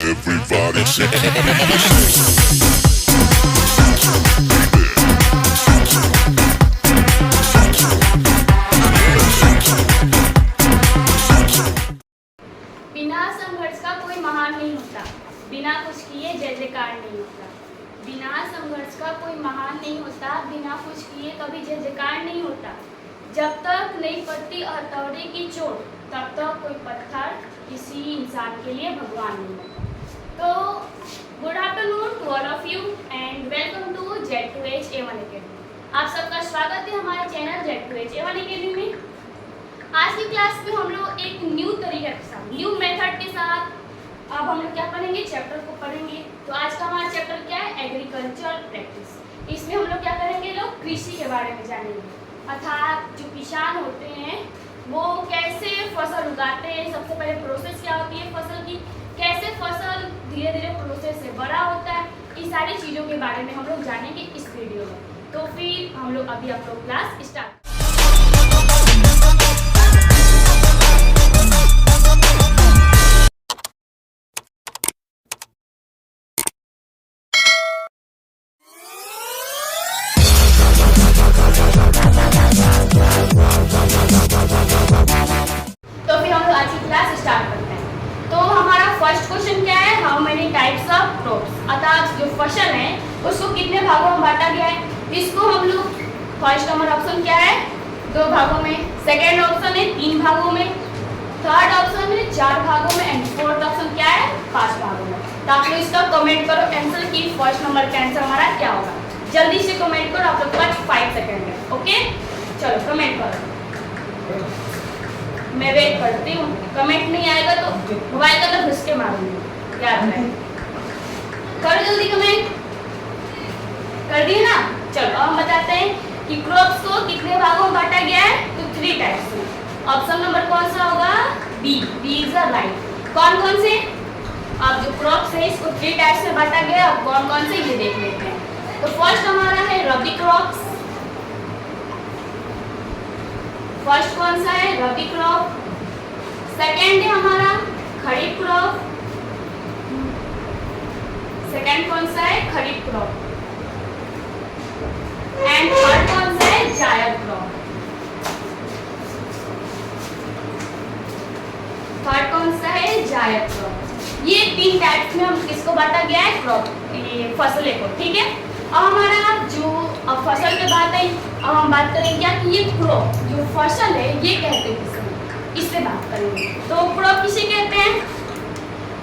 Everybody shake बिना संघर्ष का कोई महान नहीं होता, बिना कुछ किए जय जयकार नहीं होता। बिना संघर्ष का कोई महान नहीं होता, बिना कुछ किए कभी जय जयकार नहीं होता। जब तक नहीं पड़ती हथौड़े की चोट, तब तक कोई पत्थर किसी इंसान के लिए भगवान नहीं होता। तो good afternoon to all of you and welcome to Z2H A1 academy. आप सबका स्वागत है हमारे चैनल Z2H A1 अकेडमी में। आज की क्लास में हम लोग एक न्यू तरीके के साथ, न्यू मेथड के साथ अब हम लोग क्या पढ़ेंगे, चैप्टर को पढ़ेंगे। तो आज का हमारा चैप्टर क्या है, एग्रीकल्चर प्रैक्टिस। इसमें हम लोग क्या करेंगे, लोग कृषि के बारे में जानेंगे, अर्थात जो किसान होते हैं वो कैसे फसल उगाते हैं, सबसे पहले प्रोसेस क्या होती है फसल की, कैसे फसल धीरे धीरे प्रोसेस से बड़ा होता है, इन सारी चीज़ों के बारे में हम लोग जानेंगे इस वीडियो में। तो फिर हम लोग अभी आप लोग क्लास स्टार्ट। तो फिर हम लोग आज की क्लास स्टार्ट करते हैं। तो हमारा फर्स्ट क्वेश्चन क्या है, how many types of crops, अर्थात जो फसल है उसको कितने भागों में बांटा गया है। इसको हम लोग फर्स्ट नंबर ऑप्शन क्या है, 2 भागों में, सेकेंड ऑप्शन है 3 भागों में, थर्ड ऑप्शन है 4 भागों में एंड फोर्थ ऑप्शन क्या है 5 भागों में। तो आप लोग इसका कमेंट करो आंसर की फर्स्ट नंबर का आंसर हमारा क्या होगा। जल्दी से कमेंट करो, आप लोग के पास 5 सेकेंड है। ओके चलो कमेंट करो, मैं वेट करती हूँ। कमेंट नहीं आएगा तो मोबाइल का तो घुस के मारूंगी, याद रहे। करो जल्दी, कमेंट कर दिए ना। चलो अब हम बताते हैं कि क्रॉप्स को कितने भागों में बांटा गया है। तो 3 टाइप्स में। ऑप्शन नंबर कौन सा होगा, बी इज द राइट। कौन कौन से, अब जो क्रॉप्स है इसको 3 टाइप्स में बांटा गया है। अब कौन कौन से ये देख लेते हैं। तो फर्स्ट हमारा है रबी क्रॉप्स। फर्स्ट कौन सा है, रबी क्रॉप। सेकेंड है हमारा खरीफ क्रॉप। सेकेंड कौन सा है, खरीफ क्रॉप। एंड थर्ड कौन सा है, जायद क्रॉप। थर्ड कौन सा है, जायद क्रॉप। ये 3 टाइप्स में हम किसको बांटा गया है, क्रॉप, ये फसलें को। ठीक है, अब हमारा जो अब फसल के बात है, अब हम बात करेंगे क्या कि ये क्रॉप जो फसल है ये कहते हैं किसे, इससे बात करेंगे। तो क्रॉप किसे कहते हैं,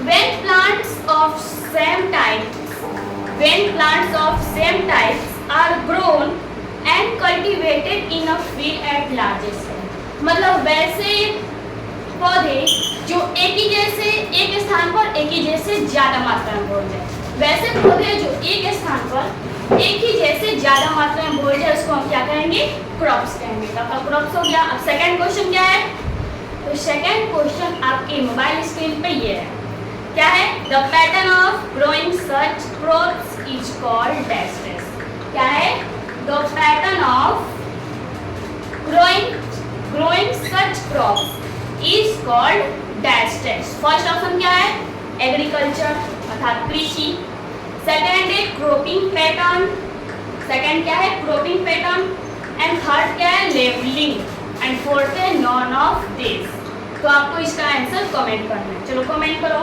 when plants of same types are grown and cultivated in a field at large scale। मतलब वैसे पौधे जो एक स्थान पर एक ही जैसे ज्यादा मात्रा में बोल जाए, वैसे पौधे जो एक स्थान पर एक ही जैसे ज्यादा मात्रा में बोल जाए उसको हम क्या कहेंगे, क्रॉप्स कहेंगे। तो आपका क्रॉप्स हो गया। अब सेकंड क्वेश्चन क्या है, तो सेकंड क्वेश्चन आपके मोबाइल स्क्रीन पे ये है, क्या है, the pattern of growing such crops is called dash dash. क्या है, the pattern of growing such crops is called dash dash. First option क्या है, एग्रीकल्चर अर्थात कृषि। सेकेंड है क्रॉपिंग पैटर्न, सेकेंड क्या है क्रॉपिंग पैटर्न। एंड थर्ड क्या है, लेबलिंग। एंड फोर्थ है नॉन ऑफ दिस। तो आपको इसका आंसर कमेंट करना है। चलो कमेंट करो।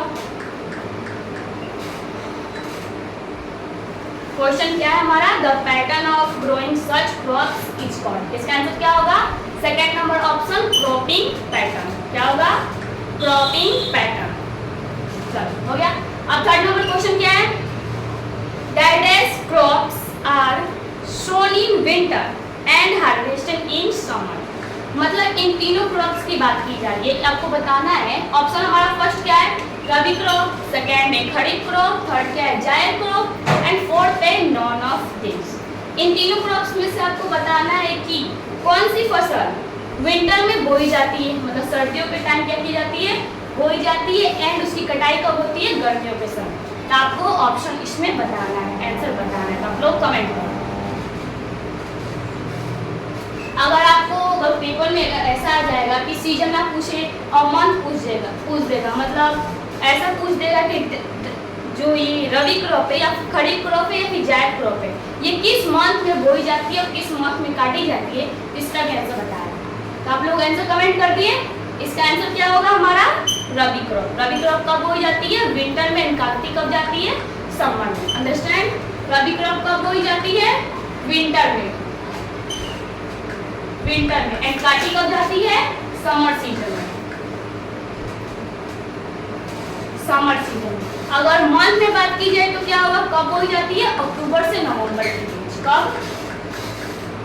क्वेश्चन क्या है हमारा, the pattern of growing such crops is called. इसका आंसर क्या होगा, second number option cropping pattern. क्या होगा, क्रॉपिंग पैटर्न। चलो हो गया। अब थर्ड नंबर क्वेश्चन क्या है, dash crops are sown in winter and harvested in summer. मतलब इन तीनों क्रॉप्स की बात की जा रही है, आपको बताना है। ऑप्शन हमारा फर्स्ट क्या है, रबी क्रॉप, सेकेंड है खरीफ क्रॉप, थर्ड क्या है जायद क्रॉप एंड फोर्थ है नॉन ऑफ दिस। इन तीनों क्रॉप्स में से आपको बताना है कि कौन सी फसल विंटर में बोई जाती है, मतलब सर्दियों के टाइम क्या की जाती है, बोई जाती है, एंड उसकी कटाई कब होती है, गर्मियों के समय। तो आपको ऑप्शन इसमें बताना है, आंसर बताना है। तो आप लोग कमेंट करो। अगर आपको अगर पेपर में ऐसा आ जाएगा कि सीजन में पूछे और मंथ पूछ देगा, मतलब ऐसा पूछ देगा कि जो ये रबी क्रॉप है या खरीफ क्रॉप है या फिर जायद क्रॉप है, ये किस मंथ में बोई जाती है और किस मंथ में काटी जाती है, इसका भी आंसर बताया। तो आप लोग आंसर कमेंट कर दिए। इसका आंसर क्या होगा हमारा? रबी क्रॉप। रबी क्रॉप कब बोई जाती है? विंटर में। एंड काटी कब जाती है? समर में। अंडरस्टैंड? रबी क्रॉप कब बोई जाती है? विंटर में। विंटर में। एंड काटी कब जाती है? समर सीजन में। समर सीजन में। अगर मंथ में बात की जाए तो क्या होगा? कब बोई जाती है? अक्टूबर से नवंबर के बीच। कब?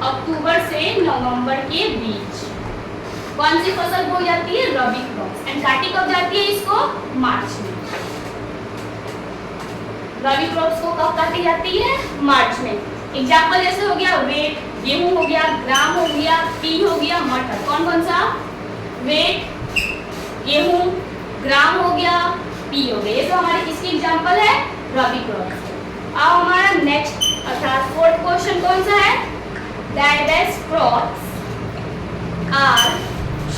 अक्टूबर से नवंबर के बीच। कौन सी फसल बोई जाती है? रबी क्रॉप। एंड काटी कब जाती है इसको? मार्च में। रबी क्रॉप्स को कब काटी जाती है? मार्च में। एग्जाम्पल जैसे हो गया वेट, गेहूं हो गया, ग्राम हो गया, पी हो गया, मटर। कौन कौन सा? वेट, गेहूं, ग्राम हो गया, पी हो गया। ये तो हमारे किसकी एग्जाम्पल है? रबी क्रॉप। अब हमारा नेक्स्ट अर्थात फोर्थ क्वेश्चन कौन सा है? Diverse crops are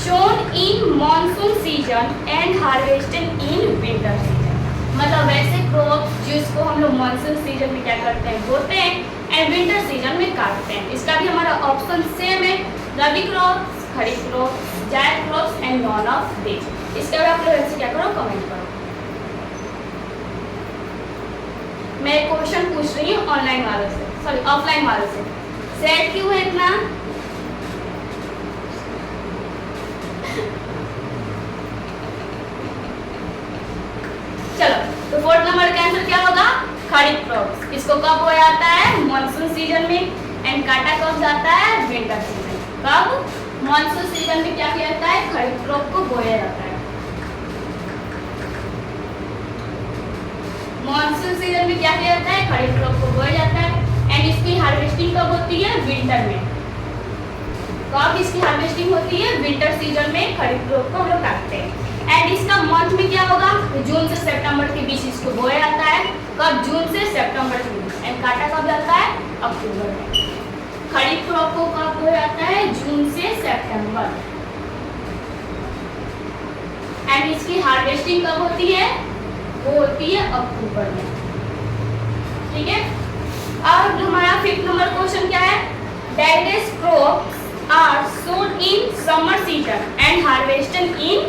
sown in monsoon season and harvested in winter season. मतलब वैसे क्रॉप्स जिसको हम लोग मॉनसून सीजन में क्या करते हैं? बोते हैं एंड विंटर सीजन में काटते हैं। इसका भी हमारा ऑप्शन सेम है, रबी क्रॉप्स, खरीफ क्रॉप्स, जायद crops and non of this. इसका भी आप लोग ऐसे क्या करो? कमेंट करो। मैं क्वेश्चन पूछ रही हूँ ऑनलाइन वालों से, सॉरी ऑफलाइन वालों से। सेट क्यों है इतना? चलो, तो फोर्थ नंबर का आंसर क्या होगा? खरीफ क्रॉप्स। इसको कब बोया जाता है? मॉनसून सीजन में। एंड काटा कब जाता है? Winter season. कब? मॉनसून सीजन में क्या किया जाता है? खरीफ क्रॉप को बोया जाता है। मॉनसून सीजन में क्या किया जाता है? खरीफ क्रॉप को बोया जाता है। एंड इसकी हार्वेस्टिंग कब होती है? विंटर में। कब इसकी हार्वेस्टिंग होती है? विंटर सीजन में खरीफ क्रॉप को हम लोग काटते हैं। एंड इसका मंथ में क्या होगा? जून से सितंबर के बीच इसको बोया जाता है। कब? जून से सितंबर के बीच। एंड काटा कब जाता है? अक्टूबर में। खरीफ क्रॉप को कब बोया जाता है? जून से सितंबर। एंड इसकी हार्वेस्टिंग कब होती है? वो होती है अक्टूबर में। ठीक है। अब हमारा फिफ्थ नंबर क्वेश्चन क्या है? Diverse crops are sown in summer season and harvested in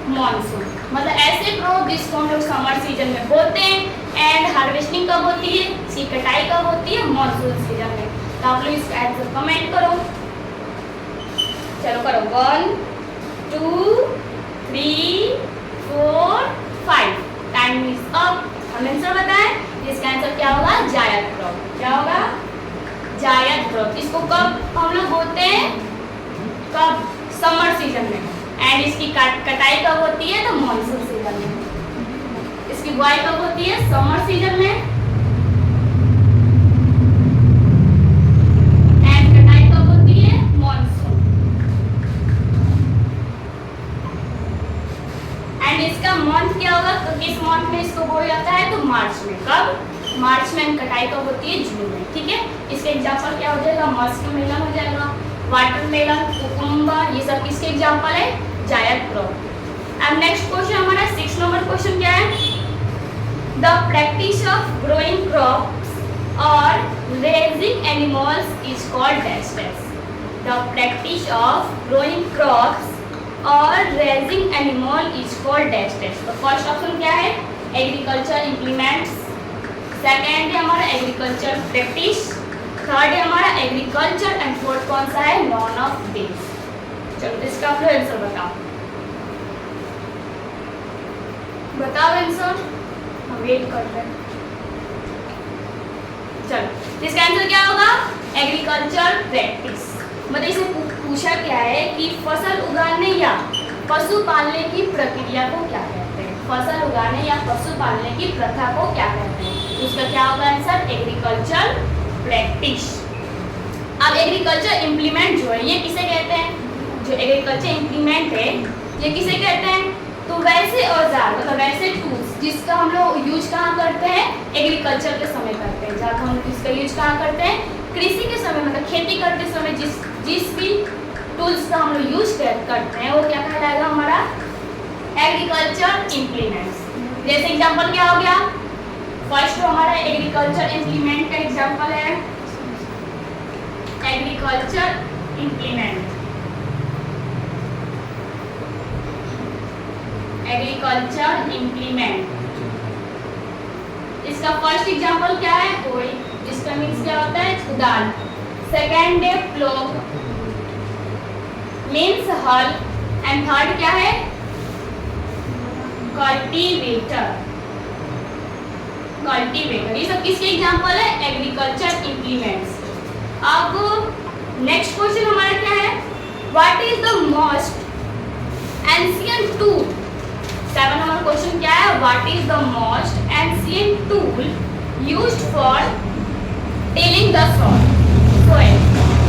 monsoon. मतलब ऐसे क्रॉप जिसको हम लोग समर सीजन में बोते हैं एंड हार्वेस्टिंग कब होती है? इसकी कटाई कब होती है? मॉनसून सीजन में। तो आप लोग इसका आंसर कमेंट करो। चलो करो। 1 2 3 4 5। Time is up. हम आंसर बताएं। इसका आंसर क्या होगा? जायद क्रॉप। क्या होगा? जायद क्रॉप। इसको कब हम लोग बोते हैं? कब? समर सीजन में। एंड इसकी कटाई कब होती है? तो मॉनसून सीजन में। इसकी बुआई कब होती है? समर सीजन में। एंड कटाई कब होती है? मॉनसून। एंड इसका मंथ क्या होगा? तो किस मंथ में इसको बोया जाता है? तो मार्च में। कब? मार्च में। एंड कटाई कब होती है? जून में। ठीक है। इसके एग्जाम्पल क्या हो जाएगा? मस्कमेलन हो जाएगा, वाटरमेलन, कुकुम्बर। ये सब किसके एग्जाम्पल है? जायद क्रॉप। अब नेक्स्ट क्वेश्चन हमारा 6 नंबर क्वेश्चन क्या है? The practice of growing crops और raising animals is called dash dash. The practice of growing crops और raising animal is called dash dash. तो फर्स्ट ऑप्शन क्या है? Agriculture implements. सेकेंड है हमारा एग्रीकल्चर प्रैक्टिस। थर्ड है हमारा एग्रीकल्चर। एंड फोर्थ कौन सा है? Non of this. चलो इसका आप लोग आंसर बताओ। बताओ आंसर। हम वेट कर रहे हैं। चलो इसका आंसर क्या होगा? Agriculture practice. मतलब इसे पूछा क्या है कि फसल उगाने या पशु पालने की प्रक्रिया को क्या कहते हैं? फसल उगाने या पशु पालने की प्रथा को क्या कहते हैं? उसका क्या होगा आंसर? Agriculture practice. अब एग्रीकल्चर इम्प्लीमेंट जो है ये किसे कहते हैं? जो एग्रीकल्चर इम्प्लीमेंट है ये किसे कहते हैं? तो वैसे औजार मतलब वैसे टूल्स जिसका हम लोग यूज कहाँ करते हैं? एग्रीकल्चर के समय करते हैं। जहाँ हम इसका यूज कहाँ करते हैं? कृषि के समय, मतलब खेती करते समय जिस भी टूल्स का हम लोग यूज करते हैं वो क्या कहलाएगा? हमारा एग्रीकल्चर इम्प्लीमेंट्स। जैसे एग्जाम्पल क्या हो गया? फर्स्ट तो हमारा एग्रीकल्चर इम्प्लीमेंट का एग्जांपल है, एग्रीकल्चर इम्प्लीमेंट। एग्रीकल्चर इम्प्लीमेंट, इसका फर्स्ट एग्जांपल क्या है, कोई, जिसका मीन्स क्या होता है, कुदाल। सेकेंड है प्लोग, मीन्स हल, एंड थर्ड क्या है, कल्टीवेटर। कल्टीवेटर, ये सब किसके एग्जांपल है, एग्रीकल्चर इम्प्लीमेंट्स। अब नेक्स्ट क्वेश्चन हमारा क्या है, what is the most ancient tool. 7 number question क्या है, what is the most ancient tool used for tilling the soil.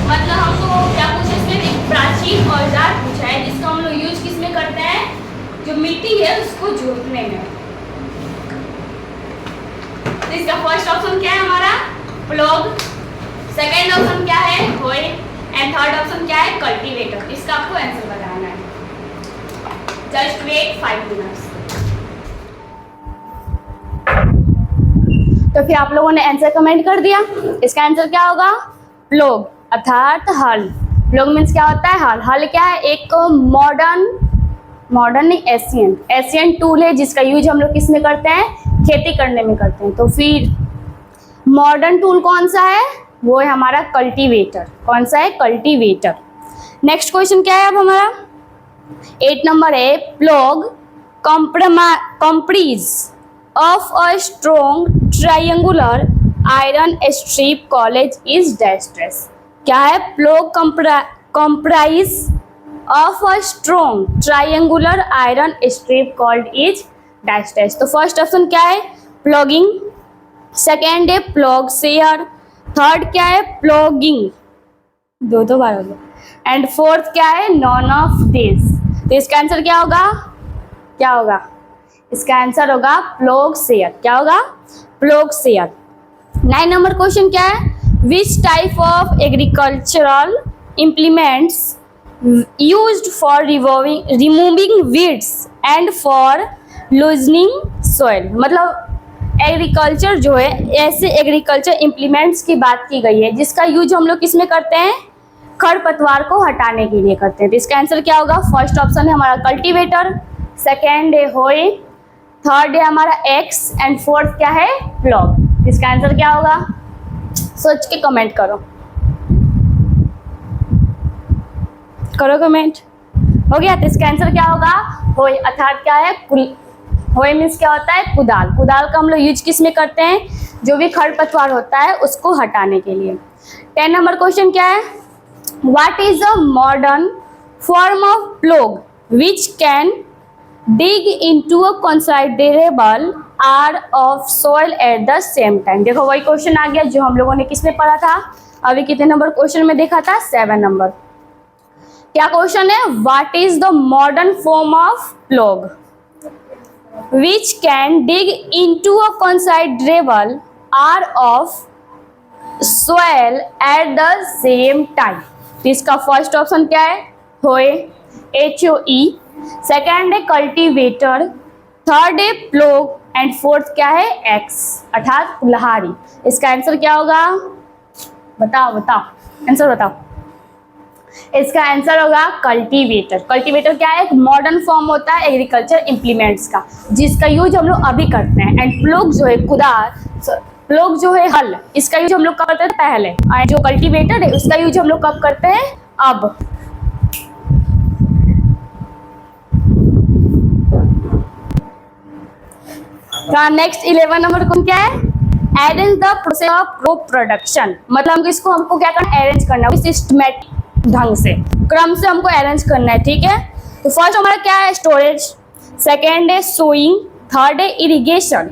मतलब हमको क्या पूछा इसमें, एक प्राचीन औजार पूछा है जिसका हम लोग यूज किस में करते हैं, जो मिट्टी है उसको जोतने में। तो इसका फर्स्ट ऑप्शन क्या है हमारा, प्लॉग, सेकेंड ऑप्शन क्या है, होए, एंड थर्ड ऑप्शन क्या है, कल्टीवेटर। इसका आपको आंसर बताना है। Just wait 5 minutes. तो फिर आप लोगों ने आंसर कमेंट कर दिया। इसका आंसर क्या होगा, प्लॉग अर्थात हल। प्लॉग मीन्स क्या होता है, हल। हल क्या है, एक मॉडर्न नहीं, एशियंट टूल है जिसका यूज हम लोग किस में करते हैं, खेती करने में करते हैं। तो फिर मॉडर्न टूल कौन सा है, वो है हमारा कल्टीवेटर। कौन सा है, कल्टीवेटर। नेक्स्ट क्वेश्चन क्या है अब हमारा, 8 नंबर है, plough comprises of a strong triangular iron strip called is dash dash. क्या है, plough comprise of a strong triangular iron strip called is dash dash. तो फर्स्ट ऑप्शन क्या है, प्लॉगिंग, सेकेंड है प्लॉग शेयर, थर्ड क्या है, plogging, दो बार हो गया, एंड फोर्थ क्या है, नॉन ऑफ दिस। तो इसका आंसर क्या होगा, क्या होगा, इसका आंसर होगा प्लॉग शेयर। क्या होगा, प्लॉग शेयर। 9 नंबर क्वेश्चन क्या है, which type of agricultural implements used for removing weeds and for loosening soil। मतलब एग्रीकल्चर जो है, ऐसे एग्रीकल्चर इम्प्लीमेंट्स की बात की गई है जिसका यूज हम लोग किसमें करते हैं, खरपतवार को हटाने के लिए करते हैं। तो इसका आंसर क्या होगा, फर्स्ट ऑप्शन है हमारा कल्टीवेटर, सेकेंड है होए, थर्ड है हमारा एक्स, एंड फोर्थ क्या है, प्लॉग। इसका आंसर क्या होगा, सोच के कमेंट करो कमेंट। हो गया। तो इसका आंसर क्या होगा, होए, अर्थात क्या है, होए मीन्स क्या होता है, कुदाल। कुदाल का हम लोग यूज किस में करते हैं, जो भी खरपतवार होता है उसको हटाने के लिए। 10 नंबर क्वेश्चन क्या है, what is a modern form of plough which can dig into a considerable area of soil at the same time. देखो वही क्वेश्चन आ गया जो हम लोगों ने किस में पढ़ा था, अभी कितने नंबर क्वेश्चन में देखा था, 7 नंबर। क्या क्वेश्चन है, what is the modern form of plough which can dig into a considerable area of soil at the same time. इसका फर्स्ट ऑप्शन क्या है, होए, HOE, सेकेंड है कल्टीवेटर, थर्ड है प्लॉग, एंड फोर्थ क्या है, x अर्थात कुल्हाड़ी। इसका आंसर क्या होगा, बताओ आंसर बताओ। इसका आंसर होगा कल्टीवेटर। कल्टीवेटर क्या है, एक मॉडर्न फॉर्म होता है एग्रीकल्चर इम्प्लीमेंट्स का जिसका यूज हम लोग अभी करते हैं। एंड प्लॉग जो है कुदाल, प्लॉग जो है हल, इसका यूज हम लोग कब करते हैं, पहले। और जो कल्टीवेटर है उसका यूज हम लोग कब करते हैं, अब। नेक्स्ट 11 नंबर कौन क्या है, arrange the process of crop production. मतलब हमको क्या करना है, अरेंज करना है सिस्टमैटिक ढंग से, क्रम से हमको अरेंज करना है, ठीक है। तो फर्स्ट हमारा क्या है, स्टोरेज, सेकेंड है सोइंग, थर्ड है इरिगेशन,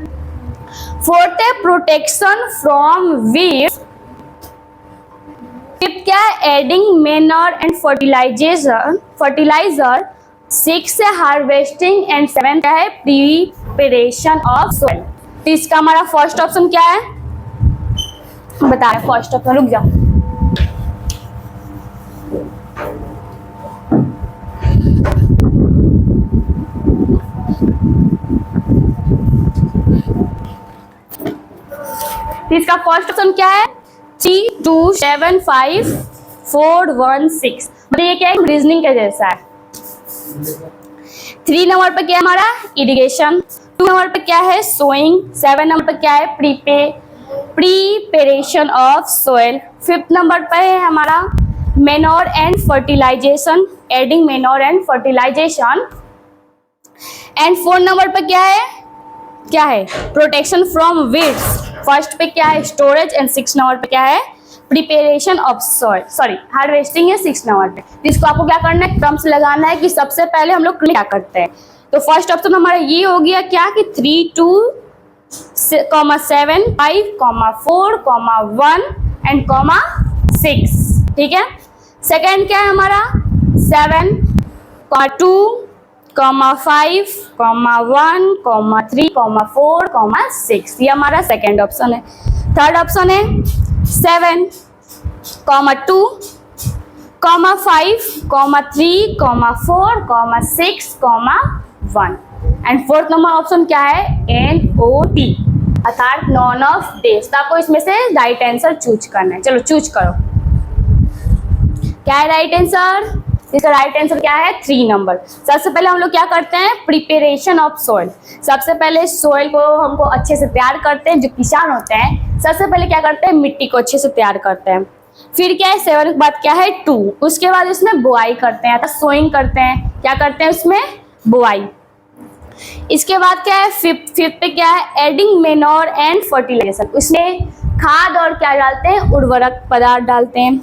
फोर्थ है प्रोटेक्शन फ्रॉम वीड्स, फिफ्थ क्या है, adding manure and fertiliser, six है हार्वेस्टिंग, एंड सेवेंथ क्या है, प्रिपरेशन ऑफ सोइल। तो इसका हमारा फर्स्ट ऑप्शन क्या है, बता रहे फर्स्ट ऑप्शन, रुक जाओ। तो इसका फर्स्ट ऑप्शन क्या है 3 2 7 5 4 1 6। मतलब ये क्या है रीजनिंग के जैसा है। 3 नंबर पर क्या है हमारा इरिगेशन, 2 नंबर पर क्या है सोइंग, 7 नंबर पर क्या है preparation of soil, 5th number पर है हमारा manure and fertilisation, adding manure and fertilisation, and 4 number पर क्या है प्रोटेक्शन फ्रॉम वीड्स, फर्स्ट पे क्या है स्टोरेज, एंड 6 नंबर पे क्या है preparation of soil, sorry harvesting है 6 नंबर पे। तो इसको आपको क्या करना है क्रम से लगाना है कि सबसे पहले हम लोग क्या करते हैं। तो फर्स्ट ऑप्शन हमारा ये हो गया क्या कि 3 2 7 5 4 1 एंड 6, ठीक है। सेकेंड क्या है हमारा 7 2 5 1 3 4 6, ये हमारा सेकेंड ऑप्शन है। थर्ड ऑप्शन है 7 2 5 3 4 6 1, एंड फोर्थ नंबर ऑप्शन क्या है NOT अर्थात नॉन ऑफ डेज। तो आपको इसमें से राइट आंसर चूज करना है। चलो चूज करो क्या है राइट आंसर। इसका राइट आंसर क्या है 3 नंबर। सबसे पहले हम लोग क्या करते हैं प्रिपरेशन ऑफ सोइल, सबसे पहले सोइल को हमको अच्छे से तैयार करते हैं। जो किसान होते हैं सबसे पहले क्या करते हैं मिट्टी को अच्छे से तैयार करते हैं। फिर क्या है 7 के बाद क्या है 2, उसके बाद इसमें बुआई करते हैं, सोइंग करते हैं, क्या करते हैं उसमें बुआई। इसके बाद क्या है फिफ्थ पे क्या है एडिंग मैन्योर एंड फर्टिलाइजेशन, उसमें खाद और क्या डालते हैं उर्वरक पदार्थ डालते हैं।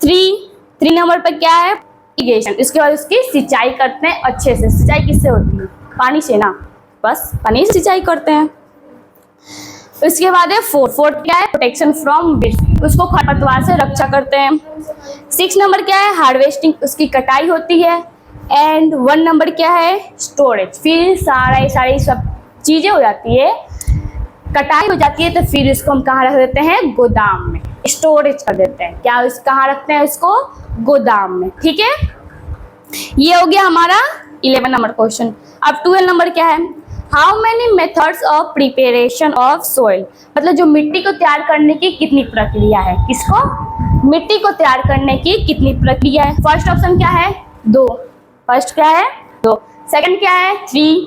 3 नंबर पर क्या है इरिगेशन, इसके बाद उसकी सिंचाई करते हैं अच्छे से। सिंचाई किससे होती है पानी से ना, बस पानी से सिंचाई करते हैं। उसके बाद है फोर्थ क्या है प्रोटेक्शन फ्रॉम वीड्स, उसको खरपतवार से रक्षा करते हैं। 6 नंबर क्या है हार्वेस्टिंग, उसकी कटाई होती है। एंड 1 नंबर क्या है स्टोरेज, फिर सारी सब चीजें हो जाती है, कटाई हो जाती है, तो फिर इसको हम कहाँ रख देते हैं गोदाम में, स्टोरेज कर देते हैं। क्या कहाँ रखते हैं इसको गोदाम में, ठीक है। ये हो गया हमारा 11 नंबर क्वेश्चन। अब 12 नंबर क्या है how many methods of preparation of soil, मतलब जो मिट्टी को तैयार करने की कितनी प्रक्रिया है, किसको मिट्टी को तैयार करने की कितनी प्रक्रिया है। फर्स्ट ऑप्शन क्या है 2, फर्स्ट क्या है 2, सेकंड क्या है 3,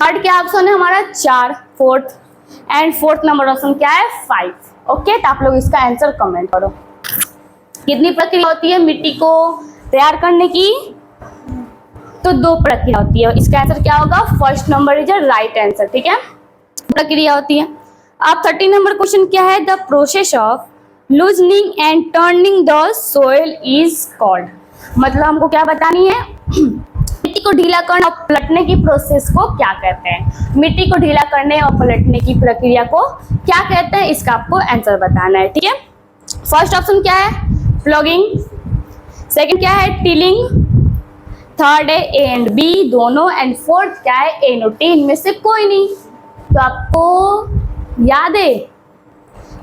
थर्ड क्या ऑप्शन है हमारा 4, fourth, and fourth number option क्या है 5। ओके, तो आप लोग इसका आंसर कमेंट करो। कितनी प्रक्रिया होती है मिट्टी को तैयार करने की, तो 2 प्रक्रिया होती है। इसका आंसर क्या होगा first number is right answer, ठीक है, प्रक्रिया होती है। अब 13 नंबर क्वेश्चन क्या है the process of loosening and turning the soil is called, मतलब हमको क्या बतानी है मिट्टी को ढीला करना और पलटने की प्रोसेस को क्या कहते हैं। मिट्टी को ढीला करने और पलटने की प्रक्रिया को क्या कहते हैं, इसका आपको आंसर बताना है, ठीक है। फर्स्ट ऑप्शन क्या है प्लॉगिंग, सेकंड क्या है टिलिंग, थर्ड है A एंड B दोनों, एंड फोर्थ क्या है NOT, इनमें से कोई नहीं। तो आपको याद है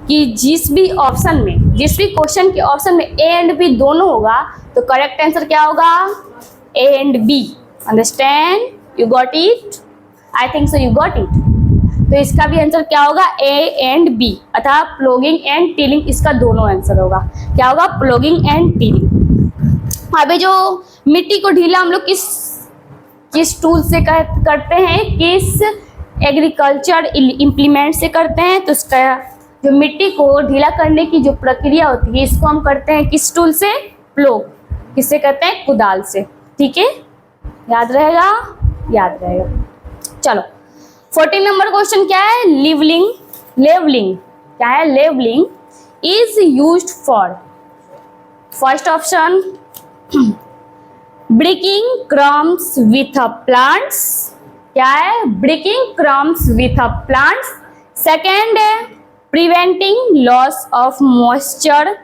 कि जिस भी क्वेश्चन के ऑप्शन में A एंड B दोनों होगा तो करेक्ट आंसर क्या होगा A and B। Understand, you got it, I think so you got it. तो इसका भी आंसर क्या होगा A एंड B अर्थात प्लॉगिंग एंड टिलिंग, इसका दोनों आंसर होगा। क्या होगा प्लॉगिंग एंड टिलिंग। अभी जो मिट्टी को ढीला हम लोग किस टूल से करते हैं, किस एग्रीकल्चर इम्प्लीमेंट से करते हैं, तो उसका जो मिट्टी को ढीला करने की जो प्रक्रिया होती है इसको हम करते हैं किस टूल से प्लो, किससे करते हैं कुदाल से, ठीक है, याद रहेगा, याद रहेगा। चलो 14 नंबर क्वेश्चन क्या है लेवलिंग क्या है levelling is used for, first option breaking crumbs with a plants, क्या है breaking crumbs with a plants, second है preventing loss of moisture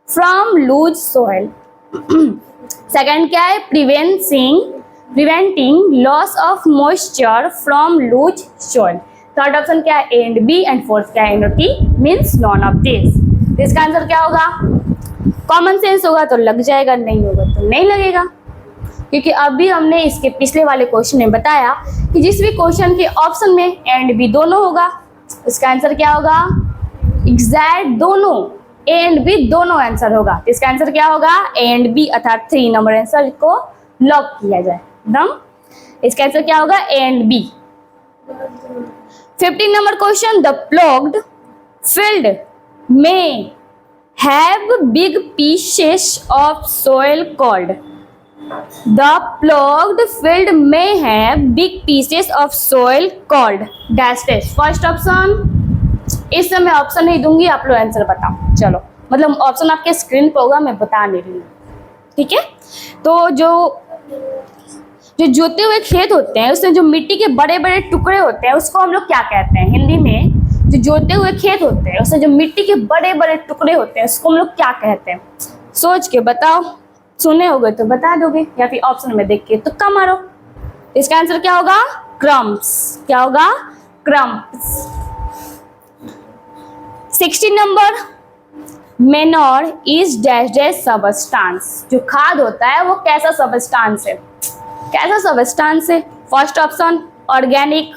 from loose soil, second क्या है preventing loss of moisture from loose soil, third option क्या है A and B, and fourth क्या है NOT means none of this. इसका answer क्या होगा कॉमन सेंस होगा तो लग जाएगा, नहीं होगा तो नहीं लगेगा, क्योंकि अभी हमने इसके पिछले वाले क्वेश्चन में बताया कि जिस भी क्वेश्चन के ऑप्शन में A एंड B दोनों होगा इसका आंसर क्या होगा? एग्जैक्ट दोनों, ए एंड बी दोनों आंसर होगा। इसका आंसर क्या होगा? ए एंड बी, अर्थात 3 नंबर आंसर को लॉक किया जाए एकदम। इसका आंसर क्या होगा? A and B. 15 number question, the ploughed field में have big pieces of soil called. The ploughed field may have big pieces of soil called dash dash। First option, इस समय ऑप्शन नहीं दूंगी, आप लोग आंसर बताओ। चलो, मतलब ऑप्शन आपके स्क्रीन पर होगा, मैं बता नहीं रही हूँ, ठीक है। तो जो जोते हुए खेत होते हैं उसमें जो मिट्टी के बड़े बड़े टुकड़े होते हैं उसको हम लोग क्या कहते हैं हिंदी में? जो जोते हुए खेत होते हैं उसमें जो मिट्टी के बड़े बड़े टुकड़े होते हैं उसको हम लोग क्या कहते हैं? सोच के बताओ, सुने होगे तो बता दोगे या फिर ऑप्शन में देख के तुक्का मारो। इसका आंसर क्या होगा? क्रम्स। क्या होगा? Crumbs. 16 number, manure is dash dash substance. जो खाद होता है वो कैसा सबस्टांस है? कैसा सबस्टांस है? फर्स्ट ऑप्शन ऑर्गेनिक,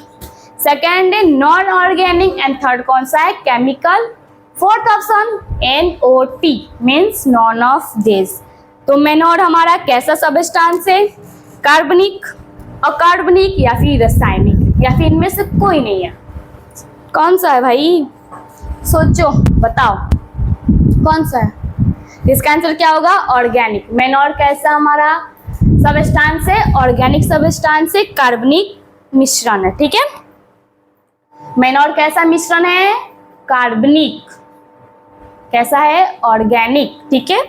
सेकेंड है नॉन ऑर्गेनिक, एंड थर्ड कौन सा है? Chemical. Fourth option NOT means none of this. तो मेनोर हमारा कैसा सबस्टांस है? कार्बनिक, अकार्बनिक, या फिर रासायनिक, या फिर इनमें से कोई नहीं है? कौन सा है भाई? सोचो, बताओ कौन सा है? इसका आंसर क्या होगा? ऑर्गेनिक। मेनोर कैसा हमारा सबस्टांस है? ऑर्गेनिक सबस्टांस है, कार्बनिक मिश्रण है, ठीक है। मेनोर कैसा मिश्रण है? कार्बनिक। कैसा है? ऑर्गेनिक, ठीक है।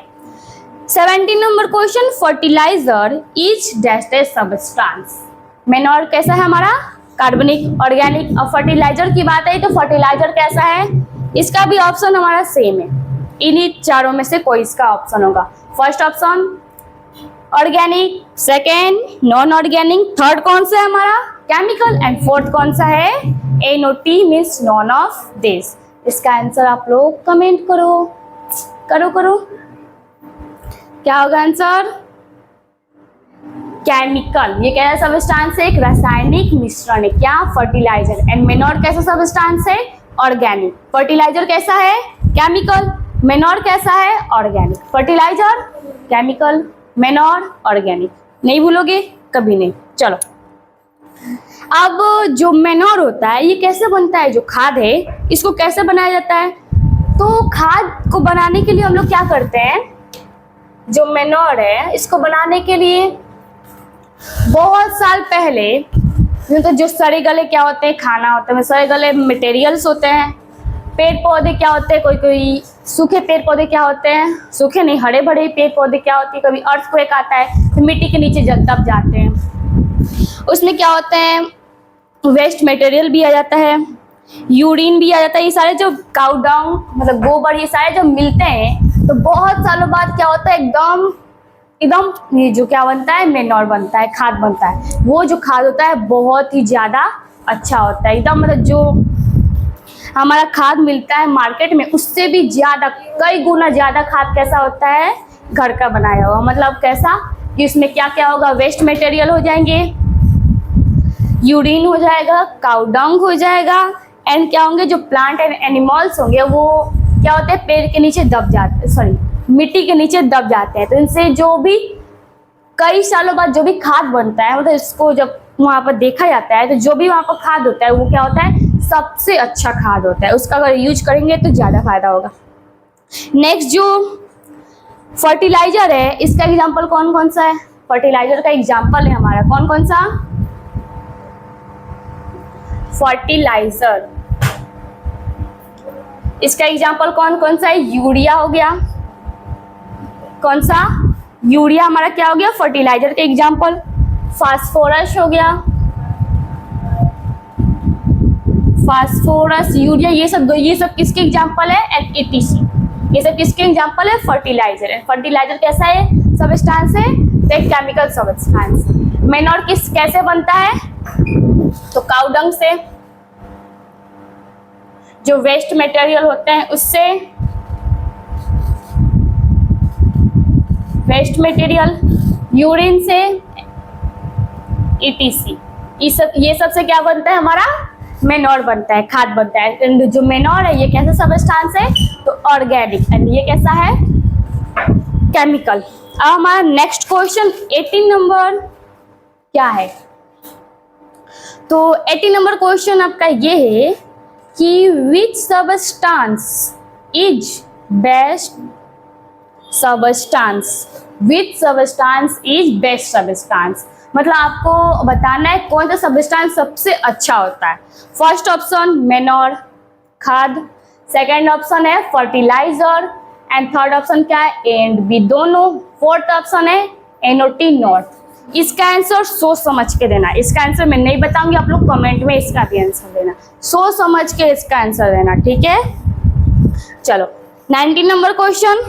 17 number question, fertiliser is dash dash substance. Manure कैसा है हमारा? कार्बनिक, ऑर्गेनिक। और फर्टिलाइजर की बात है तो फर्टिलाइजर कैसा है? इसका भी ऑप्शन हमारा सेम है, इन्हीं चारों में से कोई इसका ऑप्शन होगा। First option organic, second non organic, third कौन सा है हमारा? केमिकल, एंड फोर्थ कौन सा है? NOT means none of this. इसका आंसर आप लोग कमेंट करो, करो करो। क्या होगा आंसर? केमिकल। ये कैसा सबस्टांस है? एक रासायनिक मिश्रण है। क्या? फर्टिलाइजर। एंड मेनोर कैसा सबस्टांस है? ऑर्गेनिक। फर्टिलाइजर कैसा है? केमिकल। मेनोर कैसा है? Organic. Fertiliser chemical, manure organic. नहीं भूलोगे कभी नहीं। चलो, अब जो मेनोर होता है ये कैसे बनता है? जो खाद है इसको कैसे बनाया जाता है? तो खाद को बनाने के लिए हम लोग क्या करते हैं? जो मेनोर है इसको बनाने के लिए बहुत साल पहले, तो जो सड़े गले क्या होते हैं? खाना होता है, सड़े गले मटेरियल्स होते हैं। पेड़ पौधे क्या होते हैं? कोई कोई सूखे पेड़ पौधे क्या होते हैं? सूखे नहीं, हरे भरे पेड़ पौधे क्या होते हैं? कभी अर्थक्वेक आता है तो मिट्टी के नीचे दब जाते हैं। उसमें क्या होते हैं? वेस्ट मटेरियल भी आ जाता है, यूरिन भी आ जाता है। ये सारे जो काउ डंग मतलब गोबर, ये सारे जो मिलते हैं तो बहुत सालों बाद क्या होता है? एकदम ये जो क्या बनता है? मेनोर बनता है, खाद बनता है। वो जो खाद होता है बहुत ही ज़्यादा अच्छा होता है, एकदम मतलब जो हमारा खाद मिलता है मार्केट में उससे भी ज़्यादा, कई गुना ज़्यादा खाद कैसा होता है? घर का बनाया हुआ। मतलब कैसा कि उसमें क्या क्या होगा? वेस्ट मटेरियल हो जाएंगे, यूरिन हो जाएगा, काउ डंग हो जाएगा, एंड क्या होंगे? जो प्लांट एंड एनिमल्स होंगे वो क्या होते हैं? पेड़ के नीचे दब जाते, सॉरी मिट्टी के नीचे दब जाते हैं। तो इनसे जो भी कई सालों बाद जो भी खाद बनता है, मतलब इसको जब वहाँ पर देखा जाता है तो जो भी वहाँ पर खाद होता है वो क्या होता है? सबसे अच्छा खाद होता है। उसका अगर यूज करेंगे तो ज़्यादा फायदा होगा। नेक्स्ट जो फर्टिलाइजर है इसका एग्जाम्पल कौन कौन सा है? फर्टिलाइजर का एग्जाम्पल है हमारा कौन कौन सा? फर्टिलाइजर। इसका एग्जाम्पल कौन कौन सा है? यूरिया हो गया। कौन सा? यूरिया हमारा क्या हो गया? फर्टिलाइजर का एग्जाम्पल। फास्फोरस हो गया, फास्फोरस, यूरिया, ये सब किसके एग्जाम्पल है? And ETC। ये सब किसके एग्जाम्पल है? फर्टिलाइजर है। फर्टिलाइजर कैसा है? सबस्टांस है, एक केमिकल सबस्टांस। मेनोर कैसे बनता है? तो काउ डंग से, जो वेस्ट मटेरियल होते हैं उससे, वेस्ट मटेरियल, यूरिन से, ETC। ये सब से क्या बनता है हमारा? मेनोर बनता है, खाद बनता है। एंड जो मेनोर है ये कैसा सब्सटेंस है, तो ऑर्गेनिक, एंड ये कैसा है, केमिकल। अब हमारा नेक्स्ट क्वेश्चन 18 नंबर क्या है, तो 18 नंबर क्वेश्चन आपका ये है कि which substance is best substance, which substance is best substance, मतलब आपको बताना है कौन सा सब्सटेंस सबसे अच्छा होता है। फर्स्ट ऑप्शन मेनोर, खाद, सेकंड ऑप्शन है फर्टिलाइजर, एंड थर्ड ऑप्शन क्या है, ए एंड बी दोनों, फोर्थ ऑप्शन है NOT नॉट। इसका आंसर सोच समझ के देना, इसका आंसर मैं नहीं बताऊंगी, आप लोग कमेंट में इसका भी आंसर देना, सोच समझ के इसका आंसर देना, ठीक है। चलो 19 number question,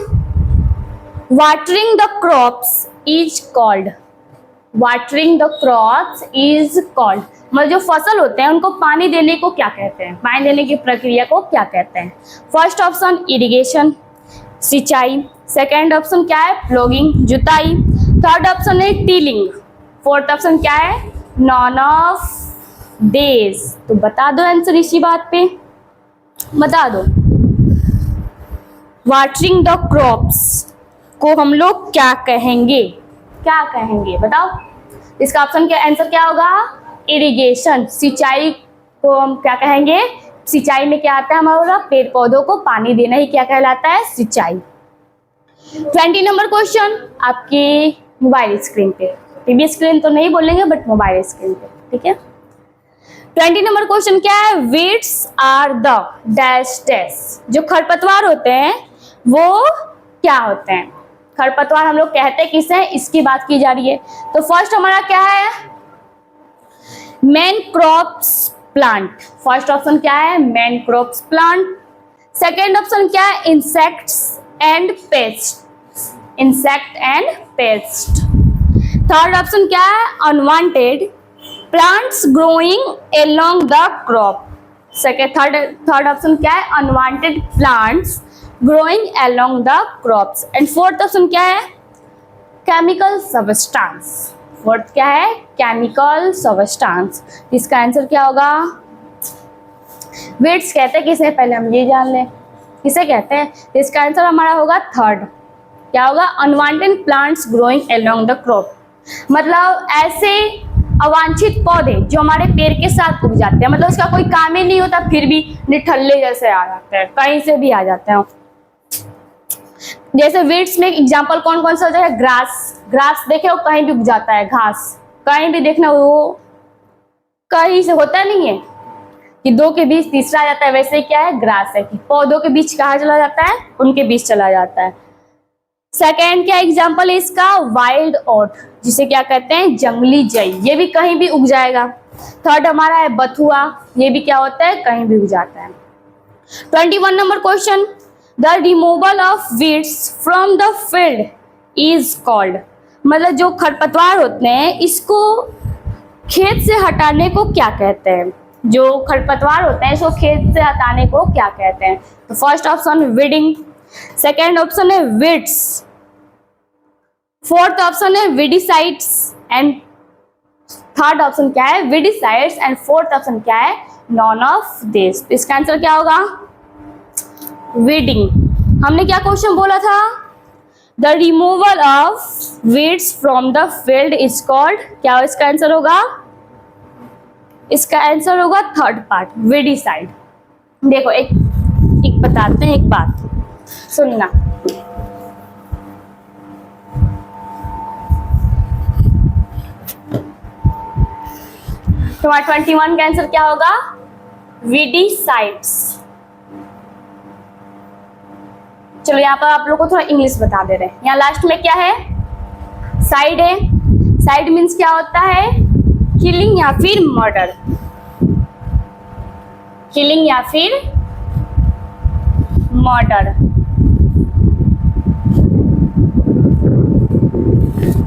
watering the crops is called, watering the crops is called, मतलब जो फसल होते हैं उनको पानी देने को क्या कहते हैं, पानी देने की प्रक्रिया को क्या कहते हैं। फर्स्ट ऑप्शन इरिगेशन, सिंचाई, सेकेंड ऑप्शन क्या है प्लोगिंग, जुताई, थर्ड ऑप्शन है टीलिंग, फोर्थ ऑप्शन क्या है नॉन ऑफ देज। तो बता दो आंसर इसी बात पे, बता दो। वाटरिंग द क्रॉप्स को हम लोग क्या कहेंगे, क्या कहेंगे बताओ। इसका ऑप्शन के आंसर क्या होगा, इरिगेशन। सिंचाई को हम क्या कहेंगे, सिंचाई में क्या आता है हमारा, पेड़ पौधों को पानी देना ही क्या कहलाता है, सिंचाई। 20 नंबर क्वेश्चन आपके मोबाइल स्क्रीन पे, टीवी स्क्रीन तो नहीं बोलेंगे बट मोबाइल स्क्रीन पे, ठीक है। 20 नंबर क्वेश्चन क्या है, weeds are the dash dash, जो खरपतवार होते हैं वो क्या होते हैं। खरपतवार हम लोग कहते हैं किसे, इसकी बात की जा रही है। तो फर्स्ट हमारा क्या है, main crops plant, first option क्या है main crops plant. Second option क्या है insects and paste, insect and paste. Third option क्या है unwanted plants growing along the crop, third option क्या है unwanted plants growing along the crops, and fourth option क्या है केमिकल सब्सटेंस, फोर्थ क्या है केमिकल सब्सटेंस। इसका आंसर क्या होगा, वीड्स कहते हैं किसे, पहले हम ये जान लें किसे कहते हैं। तो इसका आंसर हमारा होगा थर्ड, क्या होगा unwanted plants growing along the crop, मतलब ऐसे अवांछित पौधे जो हमारे पेड़ के साथ उग जाते हैं, मतलब उसका कोई काम ही नहीं होता फिर भी निठल्ले जैसे आ जाते हैं, कहीं से भी आ जाते हैं। जैसे वीड्स में एग्जांपल कौन कौन सा होता है, ग्रास, ग्रास देखे वो कहीं भी उग जाता है, घास कहीं भी देखना वो कहीं से होता नहीं है कि दो के बीच तीसरा आ जाता है, वैसे क्या है ग्रास है कि पौधों के बीच कहाँ चला जाता है, उनके बीच चला जाता है। सेकेंड क्या एग्जांपल है इसका, वाइल्ड ओट, जिसे क्या कहते हैं जंगली जई, ये भी कहीं भी उग जाएगा। थर्ड हमारा है बथुआ, ये भी क्या होता है कहीं भी उग जाता है। 21 number question, the removal of weeds from the field is called, मतलब जो खरपतवार होते हैं इसको खेत से हटाने को क्या कहते हैं, जो खरपतवार होते हैं इसको खेत से हटाने को क्या कहते हैं। तो first option weeding, second option है वीड्स, फोर्थ ऑप्शन है वीडिसाइड्स, एंड थर्ड ऑप्शन क्या है वीडिसाइड्स, एंड फोर्थ ऑप्शन क्या है नॉन ऑफ दिस। इसका आंसर क्या होगा वीडिंग। हमने क्या क्वेश्चन बोला था, the removal of weeds from the field is called, क्या इसका आंसर होगा, इसका आंसर होगा थर्ड पार्ट वीडिसाइड। देखो एक बताते हैं, एक बात सुनना, तुम्हारा 21 का आंसर क्या होगा वीडिसाइड्स। चलो यहाँ पर आप लोग को थोड़ा इंग्लिश बता दे रहे हैं। यहाँ लास्ट में क्या है साइड है, साइड मीन्स क्या होता है किलिंग या फिर मर्डर, किलिंग या फिर मर्डर,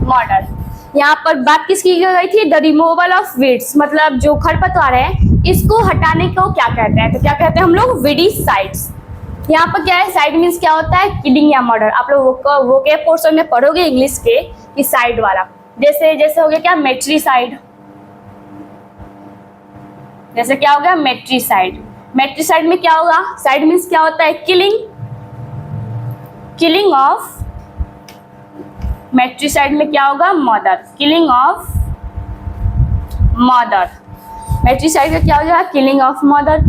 मर्डर। यहाँ पर बात किसकी गई थी, द रिमूवल ऑफ वीड्स, मतलब जो खरपतवार है इसको हटाने को क्या कहते हैं, तो क्या कहते हैं हम लोग वीडिसाइड्स। यहाँ पर क्या है साइड मीन्स क्या होता है किलिंग या मर्डर, आप लोग वो के पोर्शन में पढ़ोगे इंग्लिश के कि साइड वाला, जैसे जैसे हो गया क्या मेट्रीसाइड, जैसे क्या हो गया मेट्रीसाइड। मेट्रीसाइड में क्या होगा, साइड मीन्स क्या होता है किलिंग ऑफ, मेट्रीसाइड में क्या होगा मदर, किलिंग ऑफ मदर। मेट्रीसाइड का क्या हो जाएगा किलिंग ऑफ मदर।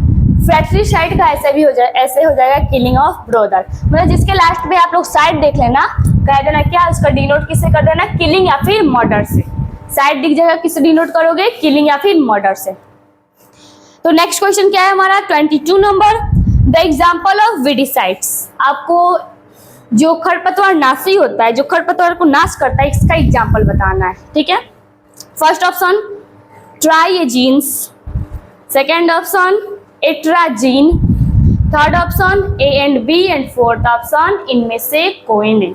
फ्रैट्रीसाइड का ऐसे भी हो जाए, ऐसे हो जाएगा किलिंग ऑफ ब्रदर। मतलब जिसके लास्ट में आप लोग साइड देख लेना, कह देना क्या उसका डिनोट किससे कर देना, किलिंग या फिर मर्डर से। साइड दिख जाएगा किससे डिनोट करोगे, किलिंग या फिर मर्डर से। तो नेक्स्ट क्वेश्चन क्या है हमारा 22 number, the example of weedicides. आपको जो खरपतवार नाशी होता है, जो खरपतवार को नाश करता है, इसका एग्जाम्पल बताना है, ठीक है। First option triazines, second option atrazine, third option A and B and fourth option इनमें से कोई नहीं,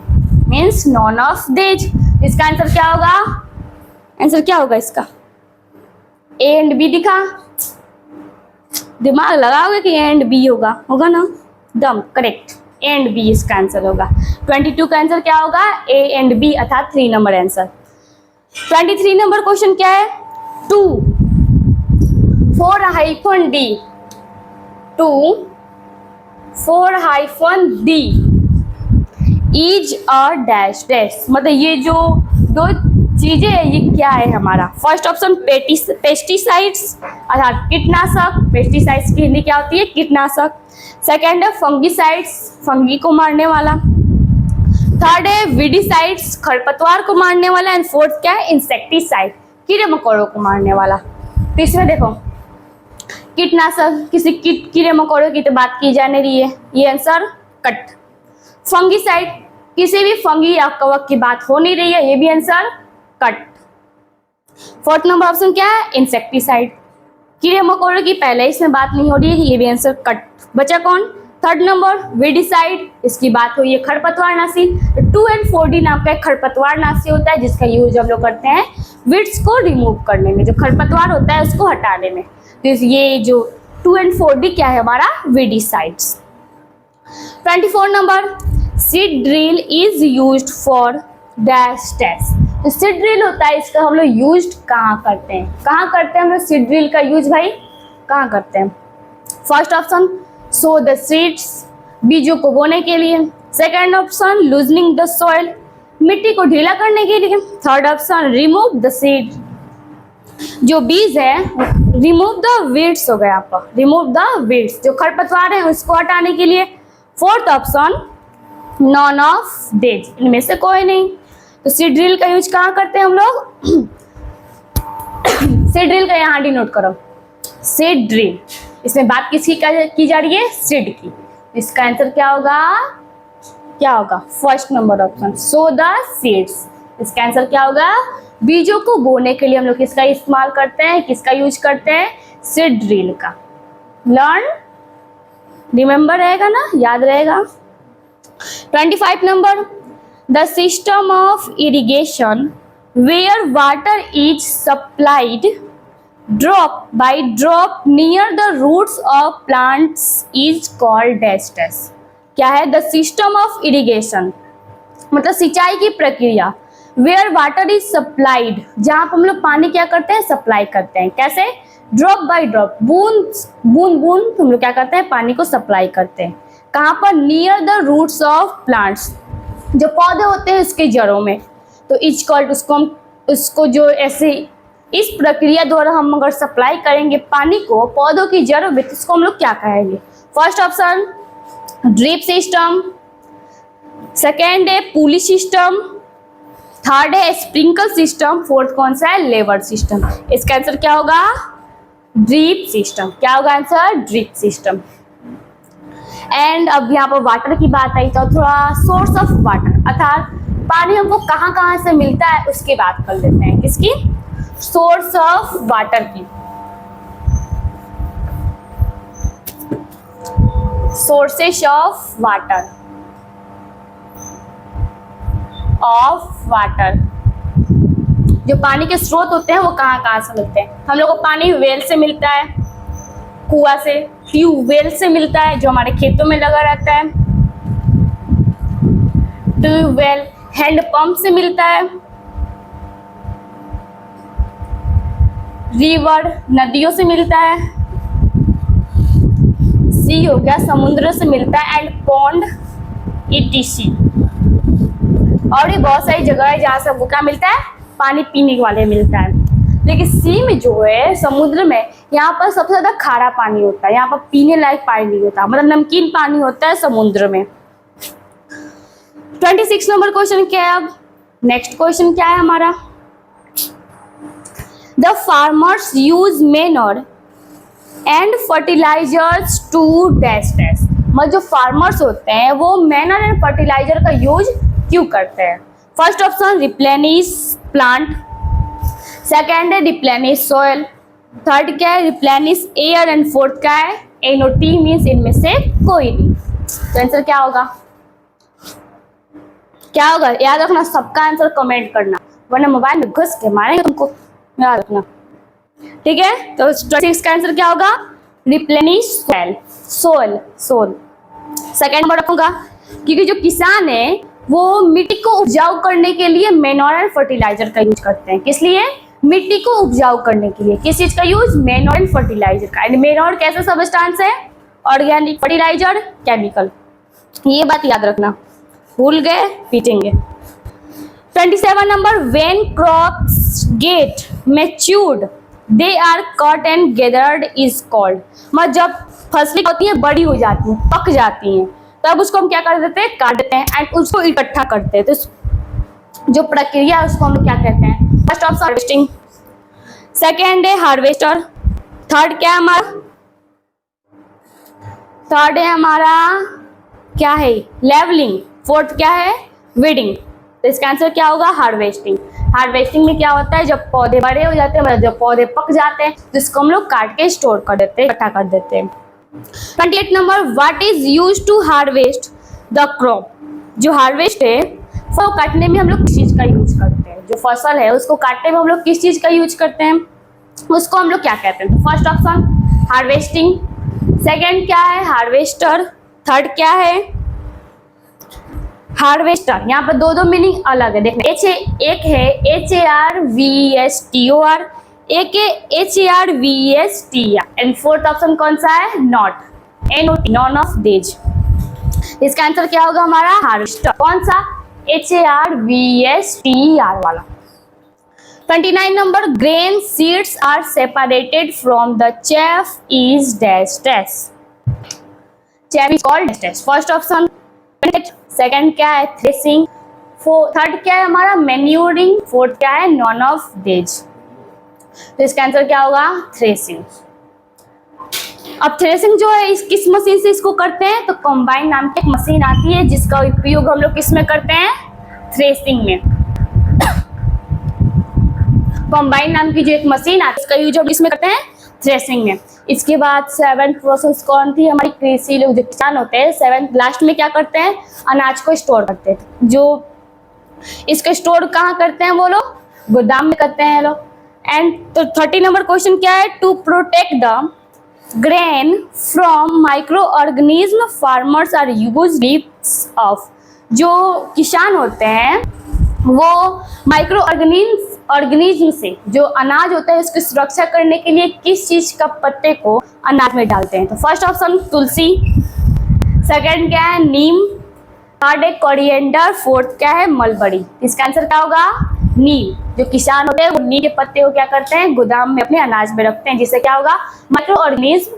मीन्स नॉन ऑफ देज। इसका आंसर क्या होगा, आंसर क्या होगा इसका, ए एंड बी दिखा, दिमाग लगाओगे कि ए एंड बी होगा ना, दम करेक्ट, ए एंड बी इसका आंसर होगा। 22 का आंसर क्या होगा, ए एंड बी अर्थात 3 नंबर आंसर। 23 नंबर क्वेश्चन क्या है, 2 4-D is a dash dash. मतलब ये जो दो चीजें है ये क्या है हमारा। फर्स्ट ऑप्शन पेस्टिसाइड्स अर्थात कीटनाशक, पेस्टिसाइड्स की हिंदी क्या होती है कीटनाशक। सेकेंड है फंगिसाइड्स, फंगी को मारने वाला। थर्ड है वीडिसाइड्स, खरपतवार को मारने वाला। एंड फोर्थ क्या है इंसेक्टिसाइड, कीड़े मकोड़ों को मारने वाला। तो इसमें देखो कीटनाशक, किसी कीड़े मकोड़ों की तो बात की जा नहीं रही है, ये आंसर कट। फंगिसाइड, किसी भी फंगी या कवक की बात हो नहीं रही है, ये भी answer cut. Fourth number option क्या है इंसेक्टिसाइड, कीड़े मकोड़ों की पहले इसमें बात नहीं हो रही है, ये भी आंसर कट। बचा कौन, थर्ड नंबर वीडिसाइड, इसकी बात हुई है खरपतवार नाशी। 2 and 4D नाम का एक खरपतवार नाशी होता है जिसका यूज हम लोग करते हैं वीड्स को रिमूव करने में, जो खरपतवार होता है उसको हटाने में। तो ये जो 2 and 4D क्या है हमारा weedicides. 24 number seed drill is used for dash dash. तो सीड ड्रिल होता है, इसका हम लोग यूज कहाँ करते हैं, कहाँ करते हैं हम लोग सीड ड्रिल का यूज भाई, कहाँ करते हैं। First option so the seeds, बीजों को बोने के लिए। Second option loosening the soil, मिट्टी को ढीला करने के लिए। Third option remove the seed, जो बीज है रिमूव द वीड्स हो गया आपका, रिमूव द वीड्स, जो खरपतवार है उसको हटाने के लिए। फोर्थ ऑप्शन नॉन ऑफ देज, इनमें से कोई नहीं। तो सीड ड्रिल का यूज कहाँ करते हैं हम लोग, सीड ड्रिल का यहाँ डिनोट करो, सीड ड्रिल। इसमें बात किसकी की जा रही है, सीड की। इसका आंसर क्या होगा, क्या होगा first number option so the seeds. इसका आंसर क्या होगा, बीजों को बोने के लिए हम लोग किसका इस्तेमाल करते हैं, किसका यूज करते हैं, सीड ड्रिल का। लर्न, रिमेंबर रहेगा ना, याद रहेगा। 25 number the system of irrigation where water is supplied drop by drop near the roots of plants is called dash dash. क्या है, द सिस्टम ऑफ इरिगेशन मतलब सिंचाई की प्रक्रिया, वेयर वाटर इज सप्लाइड, जहाँ पर हम लोग पानी क्या करते हैं सप्लाई करते हैं। कैसे, ड्रॉप बाय ड्रॉप, बूंद बूंद हम लोग क्या करते हैं पानी को सप्लाई करते हैं। कहाँ पर, near the roots of plants, जो पौधे होते हैं उसके जड़ों में। तो इज कॉल्ड, उसको जो ऐसे इस प्रक्रिया द्वारा हम अगर सप्लाई करेंगे पानी को पौधों की जड़ों में, तो इसको हम लोग क्या कहेंगे। First option drip system, second है पुली सिस्टम, थर्ड है स्प्रिंकल सिस्टम, फोर्थ कौन सा है, लेवर सिस्टम। इसका आंसर क्या होगा, ड्रिप सिस्टम। क्या होगा आंसर, ड्रिप सिस्टम। एंड अब यहाँ पर वाटर की बात आई तो थोड़ा सोर्स ऑफ वाटर अर्थात पानी हमको कहाँ कहाँ से मिलता है उसकी बात कर लेते हैं। किसकी, सोर्स ऑफ वाटर की। सोर्सेस ऑफ वाटर, जो पानी के स्रोत होते हैं वो कहाँ कहाँ से मिलते हैं। हम लोग को पानी वेल से मिलता है, कुआं से, ट्यूबवेल से मिलता है जो हमारे खेतों में लगा रहता है, ट्यूबवेल, हैंड पंप से मिलता है, रिवर नदियों से मिलता है, सी हो गया, समुद्र से मिलता है, एंड पॉन्ड ETC। और भी बहुत सारी जगह है जहाँ से हमको क्या मिलता है, पानी पीने वाले मिलता है। लेकिन सी में जो है, समुद्र में, यहाँ पर सबसे ज्यादा खारा पानी होता है, यहाँ पर पीने लायक पानी नहीं होता, मतलब नमकीन पानी होता है समुद्र में। 26 नंबर क्वेश्चन क्या है अब, नेक्स्ट क्वेश्चन क्या है हमारा, the farmers use manure and fertilisers to dash dash. मतलब जो फार्मर्स होते हैं वो मैन्योर एंड फर्टिलाइजर का यूज क्यों करते हैं। First option replenish plant, second है रिप्लेनिश सॉइल, थर्ड क्या है रिप्लेनिश एयर, एंड फोर्थ क्या है NOT मीन्स इनमें से कोई नहीं। तो आंसर क्या होगा, क्या होगा, याद रखना, सबका आंसर कमेंट करना वरना मोबाइल में घुस के मारेंगे तुमको, याद रखना, ठीक है। तो 26 का आंसर क्या होगा, रिप्लेनिश सोइल। सेकेंड नंबर रखूंगा, क्योंकि जो किसान है वो मिट्टी को उपजाऊ करने के लिए मैन्योर एंड फर्टिलाइजर का यूज करते हैं। किस लिए, मिट्टी को उपजाऊ करने के लिए। किस चीज का यूज, मैन्योर एंड फर्टिलाइजर का। एंड मैन्योर कैसे सब्सटेंस है, ऑर्गेनिक, फर्टिलाइजर केमिकल। ये बात याद रखना, भूल गए पीटेंगे। 27 number, when crops get matured they are cut and gathered is called. मतलब जब फसलें होती है, बड़ी हो जाती हैं, पक जाती हैं, तब उसको हम क्या कर देते हैं, काट देते हैं एंड उसको इकट्ठा करते हैं। तो जो प्रक्रिया है उसको हम लोग क्या कहते हैं, फर्स्ट ऑप्शन हार्वेस्टिंग, सेकेंड है हार्वेस्टर, थर्ड क्या है हमारा, थर्ड है हमारा क्या है लेवलिंग, फोर्थ क्या है वीडिंग। तो इसका आंसर क्या होगा, हार्वेस्टिंग। हार्वेस्टिंग में क्या होता है, जब पौधे बड़े हो जाते हैं, मतलब जब पौधे पक जाते हैं, तो इसको हम लोग काट के स्टोर कर देते हैं, इकट्ठा कर देते हैं। 28 number, what is use to harvest the crop. जो हार्वेस्ट है वो काटने में हम लोग किस चीज का यूज करते हैं, जो फसल है उसको काटने में हम लोग किस चीज का यूज करते हैं, उसको हम लोग क्या कहते हैं। तो फर्स्ट ऑप्शन हार्वेस्टिंग, सेकेंड क्या है हार्वेस्टर, थर्ड क्या है हार्वेस्टर। यहाँ पर दो मीनिंग अलग है, देखना, एक है HARVESTOR, एक है HARVESTR, एंड फोर्थ ऑप्शन कौन सा है, not, NOT, none of these. इसका आंसर क्या होगा हमारा, हार्वेस्टर। कौन सा, HARVESTR वाला। 29 number, grain seeds are separated from the chaff is dash dash। chaff is called dash dash। First option, second क्या है थ्रेसिंग, थर्ड क्या है हमारा मैन्यूरिंग, फोर्थ क्या है नॉन ऑफ दीज। तो इसका आंसर क्या होगा, थ्रेसिंग। अब थ्रेसिंग जो है इस किस मशीन से इसको करते हैं, तो कंबाइन नाम की एक मशीन आती है जिसका उपयोग हम लोग किस में करते हैं, थ्रेसिंग में। कंबाइन नाम की जो एक मशीन आती है इसका यूज हम इसमें करते हैं, थ्रेसिंग में। इसके बाद 7th प्रोसेस कौन थी, हमारी कृषि लोग जो किसान होते हैं 7th लास्ट में क्या करते हैं, अनाज को स्टोर करते हैं। जो इसको स्टोर कहाँ करते हैं, वो लोग गोदाम में करते हैं लोग। एंड तो 30 नंबर क्वेश्चन क्या है, to protect the grain from microorganism farmers are use leaves of. जो किसान होते हैं वो माइक्रो ऑर्गेनिज्म से जो अनाज होता है उसकी सुरक्षा करने के लिए किस चीज का पत्ते को अनाज में डालते हैं। तो फर्स्ट ऑप्शन तुलसी, सेकंड क्या है नीम, थर्ड है कोरिएंडर, फोर्थ क्या है मलबरी। इसका आंसर क्या होगा, नीम। जो किसान होते हैं वो नीम के पत्ते को क्या करते हैं, गोदाम में अपने अनाज में रखते हैं, जिससे क्या होगा, माइक्रो ऑर्गेनिज्म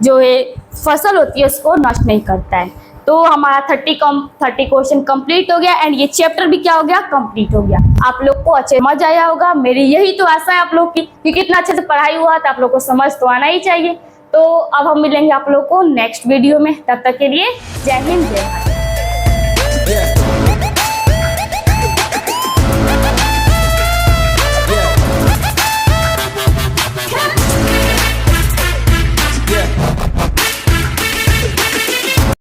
जो है फसल होती है उसको नष्ट नहीं करता है। तो हमारा 30 क्वेश्चन कंप्लीट हो गया एंड ये चैप्टर भी क्या हो गया, कंप्लीट हो गया। आप लोग को अच्छे मजा आया होगा, मेरी यही तो आशा है आप लोग की, क्योंकि इतना अच्छे से पढ़ाई हुआ तो आप लोग को समझ तो आना ही चाहिए। तो अब हम मिलेंगे आप लोग को नेक्स्ट वीडियो में, तब तक के लिए जय हिंद जय भारत।